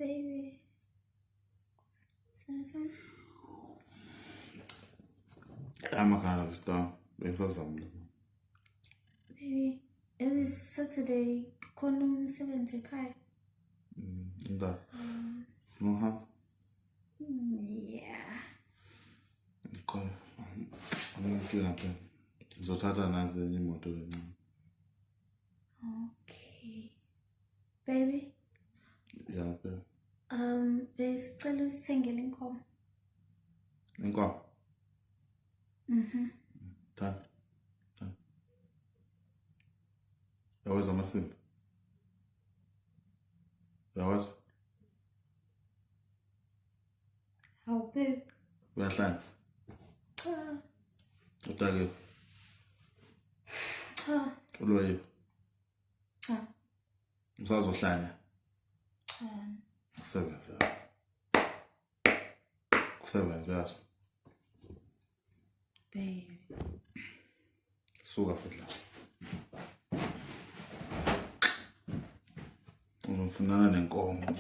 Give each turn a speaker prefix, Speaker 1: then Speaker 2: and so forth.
Speaker 1: Baby. Son.
Speaker 2: I'm a kind of star. There's something.
Speaker 1: Baby, it is Saturday. Konum 70 kai.
Speaker 2: Da. Snoha.
Speaker 1: Yeah.
Speaker 2: Okay. I'm feeling happy. Zotata nazi ni moto.
Speaker 1: Okay. Baby.
Speaker 2: Yeah, baby.
Speaker 1: Besicela usithengele inkomo.
Speaker 2: Inkomo. Tan. Yawazi amasimbi. Yawazi.
Speaker 1: Hawu baby.
Speaker 2: Uyahlanya.
Speaker 1: Cha.
Speaker 2: Utake.
Speaker 1: Cha.
Speaker 2: Uloyo.
Speaker 1: Cha.
Speaker 2: Usazohlanya.
Speaker 1: Cha.
Speaker 2: Seven, yes.
Speaker 1: Baby.
Speaker 2: Suka futhi la. Uzofunana nenkomo.